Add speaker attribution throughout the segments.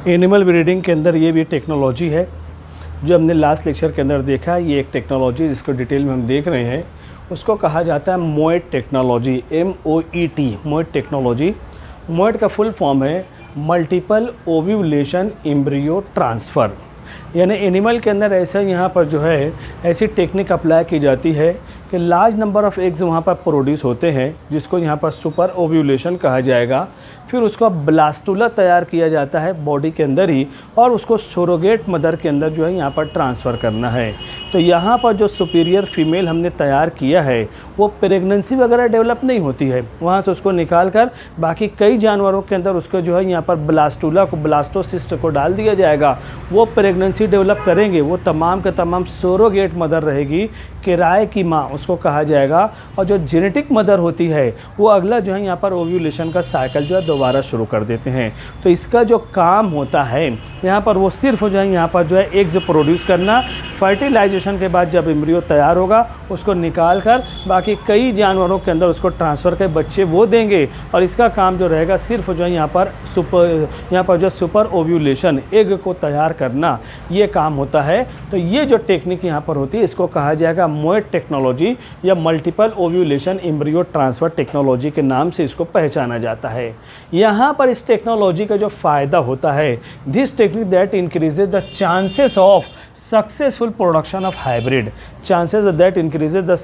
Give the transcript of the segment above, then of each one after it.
Speaker 1: Animal breeding के अंदर ये भी टेक्नोलॉजी है जो हमने लास्ट लेक्चर के अंदर देखा। ये एक टेक्नोलॉजी जिसको डिटेल में हम देख रहे हैं, उसको कहा जाता है मोएट टेक्नोलॉजी, MOET, मोएट टेक्नोलॉजी। मोएट का फुल फॉर्म है मल्टीपल ओव्यूलेशन एम्ब्रियो ट्रांसफ़र। यानी एनिमल के अंदर ऐसा यहाँ पर जो है ऐसी टेक्निक अप्लाई की जाती है कि लार्ज नंबर ऑफ़ एग्स वहाँ पर प्रोड्यूस होते हैं, जिसको यहाँ पर सुपर ओव्यूलेशन कहा जाएगा। फिर उसका ब्लास्टुला तैयार किया जाता है बॉडी के अंदर ही, और उसको सरोगेट मदर के अंदर जो है यहाँ पर ट्रांसफ़र करना है। तो यहाँ पर जो सुपीरियर फीमेल हमने तैयार किया है वो प्रेगनेंसी वगैरह डेवलप नहीं होती है, वहाँ से उसको निकाल कर बाकी कई जानवरों के अंदर उसको जो है यहाँ पर ब्लास्टुला को, ब्लास्टोसिस्ट को डाल दिया जाएगा। वो प्रेगनेंसी डेवलप करेंगे, वो तमाम के तमाम सरोगेट मदर रहेगी, किराए की माँ उसको कहा जाएगा। और जो जेनेटिक मदर होती है वो अगला जो है यहाँ पर ओव्यूलेशन का साइकिल जो है दोबारा शुरू कर देते हैं। तो इसका जो काम होता है यहाँ पर वो सिर्फ जो है यहाँ पर जो है एग्स प्रोड्यूस करना, फर्टिलाइजेशन के बाद जब एम्ब्रियो तैयार होगा उसको निकाल कर बाकी कई जानवरों के अंदर उसको ट्रांसफ़र कर बच्चे वो देंगे। और इसका काम जो रहेगा सिर्फ जो है यहाँ पर जो सुपर ओव्यूलेशन एग को तैयार करना, ये काम होता है। तो ये जो टेक्निक यहाँ पर होती है इसको कहा जाएगा मोएट टेक्नोलॉजी या multiple ovulation embryo transfer technology के नाम से इसको पहचाना जाता है। यहाँ पर इस टेक्नोलॉजी का जो फ़ायदा होता है, this technique that increases the chances of successful production of hybrid, chances that increases the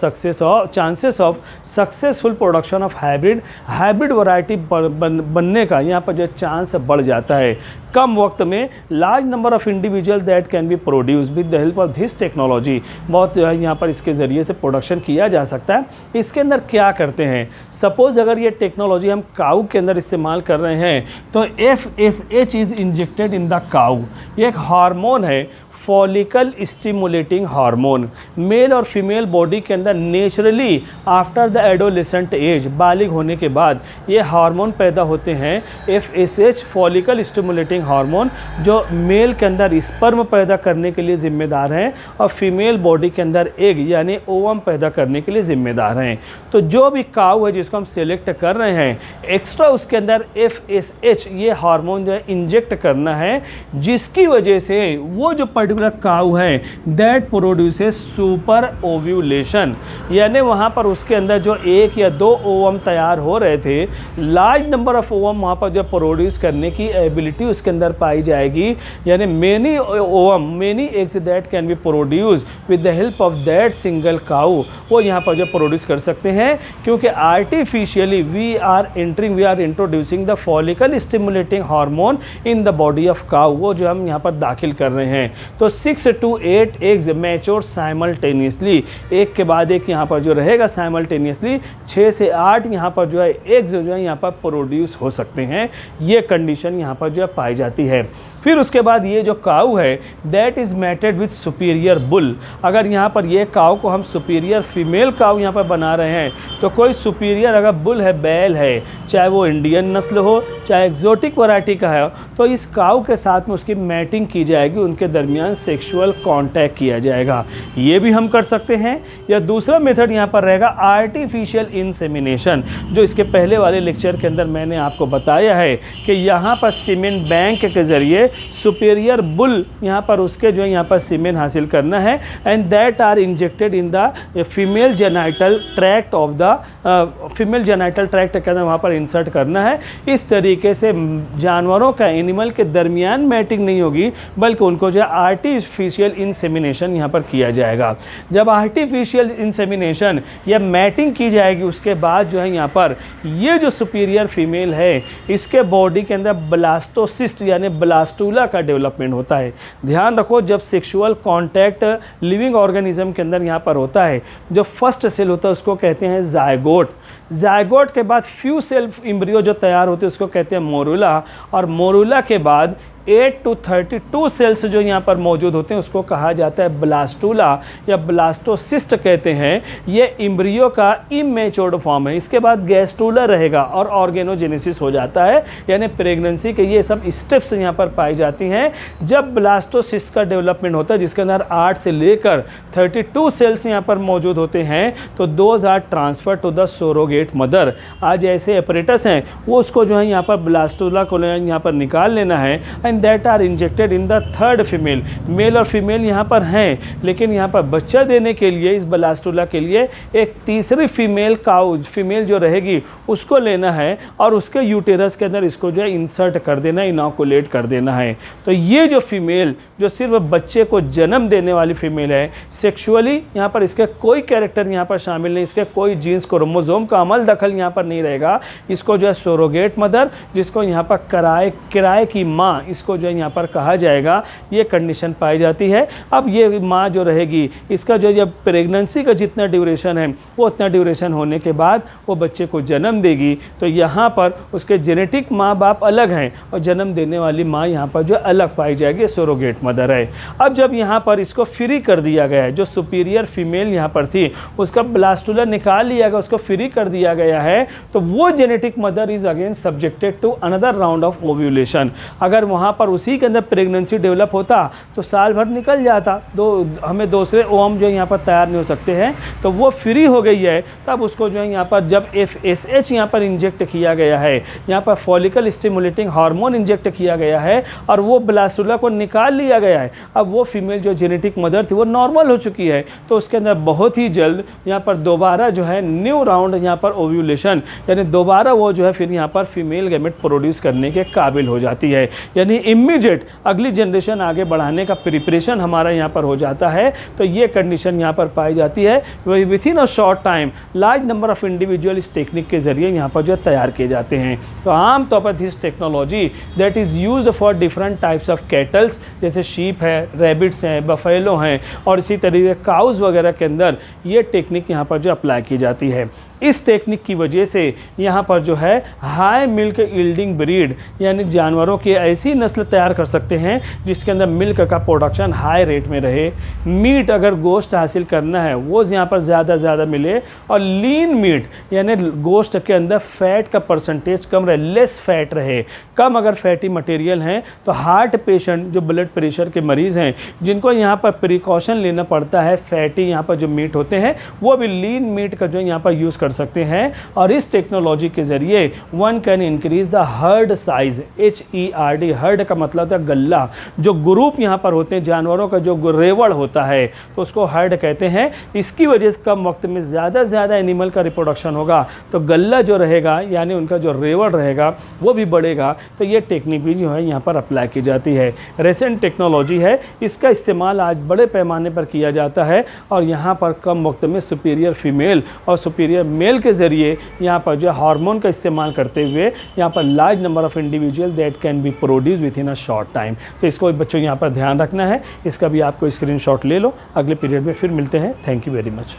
Speaker 1: chances of successful production of hybrid variety बनने का यहाँ पर जो चांस बढ़ जाता है। कम वक्त में large number of individual that can be produce with the help of this technology, बहुत यहाँ पर इसके ज़रिए से प्रोडक्शन किया जा सकता है। इसके अंदर क्या करते हैं, सपोज़ अगर ये टेक्नोलॉजी हम काऊ के अंदर इस्तेमाल कर रहे हैं तो FSH is injected in the cow. ये एक हार्मोन है, फॉलिकल स्टिमुलेटिंग हार्मोन, मेल और फीमेल बॉडी के अंदर naturally after the adolescent age, बालिग होने के बाद ये हार्मोन पैदा होते हैं FSH, फॉलिकल स्टिमुलेटिंग हार्मोन, जो मेल के अंदर स्पर्म पैदा करने के लिए ज़िम्मेदार हैं और फीमेल बॉडी के अंदर एग यानी ओवम पैदा करने के लिए ज़िम्मेदार हैं। तो जो भी काऊ है जिसको हम सेलेक्ट कर रहे हैं, एक्स्ट्रा उसके अंदर FSH ये हार्मोन जो है इंजेक्ट करना है, जिसकी वजह से वो जो पर्टिकुलर काऊ है दैट प्रोड्यूसेस सुपर ओव्यूलेशन, यानी वहाँ पर उसके अंदर जो एक या दो ओवम तैयार हो रहे थे, लार्ज नंबर ऑफ ओवम वहाँ पर जो प्रोड्यूस करने की एबिलिटी उसके अंदर पाई जाएगी। यानी many ovum, many eggs that can be produce with the help of that single cow, वो यहाँ पर जो प्रोड्यूस कर सकते हैं, क्योंकि artificially we are introducing the follicle stimulating hormone in the body of cow, वो जो हम यहाँ पर दाखिल कर रहे हैं। तो 6 to 8 एग्स मैच्योर साइमल्टेनियसली, एक के बाद एक यहाँ पर जो रहेगा साइमल्टेनियसली 6 से 8 यहाँ पर जो है एग्स जो है यहाँ पर प्रोड्यूस हो सकते हैं। ये कंडीशन यहाँ पर जो है पाई जाती है। फिर उसके बाद ये जो काऊ है that is matted with superior bull. अगर यहाँ पर ये काऊ को हम सुपीरियर फीमेल काऊ यहाँ पर बना रहे हैं तो कोई सुपीरियर अगर बुल है, बैल है, चाहे वो इंडियन नस्ल हो चाहे एक्जोटिक वैरायटी का है, तो इस काऊ के साथ में उसकी मैटिंग की जाएगी, उनके दरमियान सेक्सुअल कांटेक्ट किया जाएगा। ये भी हम कर सकते हैं। या दूसरा मेथड यहाँ पर रहेगा आर्टिफिशियल इंसेमिनेशन, जो इसके पहले वाले लेक्चर के अंदर मैंने आपको बताया है कि यहाँ पर सीमेन बैंक के ज़रिए सुपीरियर बुल यहाँ पर उसके जो है यहाँ पर सीमेन हासिल करना है, and that are injected in the female genital tract of the female genital tract के अंदर वहाँ पर इंसर्ट करना है। इस तरीके से जानवरों का एनिमल के दरमियान मैटिंग नहीं होगी, बल्कि उनको जो है आर्टिफिशियल इंसेमिनेशन यहाँ पर किया जाएगा। जब आर्टिफिशियल इंसेमिनेशन या मैटिंग की जाएगी उसके बाद जो है यहाँ पर ये जो सुपीरियर फीमेल है इसके बॉडी के अंदर ब्लास्टोसिस्ट यानी ब्लास्टुला का डेवलपमेंट होता है। ध्यान रखो, जब सेक्सुअल कांटेक्ट लिविंग ऑर्गेनिज्म के अंदर यहाँ पर होता है, जो फर्स्ट सेल होता है उसको कहते हैं जायगोट। जायगोट के बाद फ्यू सेल एम्ब्रियो जो तैयार होते हैं उसको कहते हैं मोरुला, और मोरुला के बाद 8 to 32 सेल्स जो यहाँ पर मौजूद होते हैं उसको कहा जाता है ब्लास्टुला या ब्लास्टोसिस्ट कहते हैं। ये एम्ब्रियो का इमेच्योर्ड फॉर्म है। इसके बाद गैस्टुला रहेगा और ऑर्गेनोजेनेसिस हो जाता है, यानी प्रेगनेंसी के ये सब स्टेप्स यहाँ पर पाई जाती हैं। जब ब्लास्टोसिस्ट का डेवलपमेंट होता है जिसके अंदर 8 से लेकर 32 सेल्स यहाँ पर मौजूद होते हैं, तो those are transfer to the surrogate mother. आज ऐसे ऑपरेटर्स हैं वो उसको जो है यहाँ पर ब्लास्टुला को यहाँ पर निकाल लेना है, and that are injected in the third female. Male और फीमेल यहाँ पर हैं, लेकिन यहाँ पर बच्चा देने के लिए इस ब्लास्टुला के लिए एक तीसरी फीमेल जो रहेगी उसको लेना है और उसके यूटेरस के अंदर इसको जो है इंसर्ट कर देना, इनोकुलेट कर देना है। तो ये जो फीमेल जो सिर्फ बच्चे को जन्म देने वाली फीमेल है, सेक्सुअली यहाँ पर इसके कोई कैरेक्टर यहाँ पर शामिल नहीं, इसके कोई जीन्स क्रोमोसोम का अमल दखल यहाँ पर नहीं रहेगा। इसको जो है सरोगेट मदर, जिसको यहाँ पर किराए की माँ इसको जो है यहाँ पर कहा जाएगा, ये कंडीशन पाई जाती है। अब ये माँ जो रहेगी इसका जो जब प्रेगनेंसी का जितना ड्यूरेशन है वो उतना ड्यूरेशन होने के बाद वो बच्चे को जन्म देगी। तो यहाँ पर उसके जेनेटिक माँ बाप अलग हैं और जन्म देने वाली माँ यहाँ पर जो अलग पाई जाएगी, सरोगेट मदर है। अब जब यहाँ पर इसको फ्री कर दिया गया है, जो सुपीरियर फीमेल यहाँ पर थी उसका ब्लास्टुला निकाल लिया गया, उसको फ्री कर दिया गया है, तो वो genetic mother is again subjected to another round of ovulation. अगर वहाँ पर उसी के अंदर प्रेगनेंसी डेवलप होता तो साल भर निकल जाता, हमें दूसरे ओम जो यहाँ पर तैयार नहीं हो सकते हैं, तो वो फ्री हो गई है। तब उसको जो है यहाँ पर जब FSH यहाँ पर इंजेक्ट किया गया है, यहाँ पर फॉलिकल स्टिमुलेटिंग हार्मोन इंजेक्ट किया गया है और वो ब्लास्टुला को निकाल लिया गया है। अब वो फीमेल जो जेनेटिक मदर थी वो नॉर्मल हो चुकी है, तो उसके अंदर बहुत ही जल्द यहाँ पर दोबारा जो है न्यू राउंड यहाँ पर ओव्यूलेशन, यानी दोबारा वो जो है फिर यहाँ पर फीमेल गैमेट प्रोड्यूस करने के काबिल हो जाती है। यानी इमीडिएट अगली जनरेशन आगे बढ़ाने का प्रिपरेशन हमारा यहाँ पर हो जाता है। तो ये कंडीशन यहाँ पर पाई जाती है। With in a short time large number of individual इस टेक्निक के जरिए यहाँ पर जो तैयार किए जाते हैं। तो आम तौर पर this technology that is used for different types of kettles, जैसे शीप है, रैबिट्स हैं, बफेलो हैं और इसी तरीके काउज वगैरह के अंदर ये टेक्निक यहाँ पर जो अप्लाई की जाती है। इस टेक्निक की वजह से यहाँ पर जो है हाई मिल्क यील्डिंग ब्रीड, यानी जानवरों की ऐसी नस्ल तैयार कर सकते हैं जिसके अंदर मिल्क का प्रोडक्शन हाई रेट में रहे, मीट अगर गोश्त हासिल करना है वो यहाँ पर ज़्यादा मिले, और लीन मीट यानी गोश्त के अंदर फैट का परसेंटेज कम रहे, लेस फैट रहे। कम अगर फैटी मटेरियल हैं तो हार्ट पेशेंट जो ब्लड प्रेशर के मरीज़ हैं जिनको यहाँ पर प्रिकॉशन लेना पड़ता है, फैटी यहाँ पर जो मीट होते हैं वो भी लीन मीट का जो यहाँ पर यूज़ कर सकते हैं। और इस टेक्नोलॉजी के ज़रिए one can increase the heard size, HERD, heard का मतलब है गल्ला, जो ग्रुप यहाँ पर होते हैं जानवरों का जो रेवड़ होता है तो उसको हर्ड कहते हैं। इसकी वजह से कम वक्त में ज़्यादा एनिमल का रिप्रोडक्शन होगा तो गल्ला जो रहेगा यानी उनका जो रेवड़ रहेगा वो भी बढ़ेगा। तो ये टेक्निक भी जो है यहाँ पर अप्लाई की जाती है। रिसेंट टेक्नोलॉजी है, इसका इस्तेमाल आज बड़े पैमाने पर किया जाता है और यहाँ पर कम वक्त में सुपीरियर फीमेल और सुपीरियर मेल के ज़रिए यहाँ पर जो हार्मोन का इस्तेमाल करते हुए यहाँ पर large number of individual that can be produce with in a short time. तो इसको बच्चों यहाँ पर ध्यान रखना है, इसका भी आपको स्क्रीनशॉट ले लो। अगले पीरियड में फिर मिलते हैं। Thank you very much.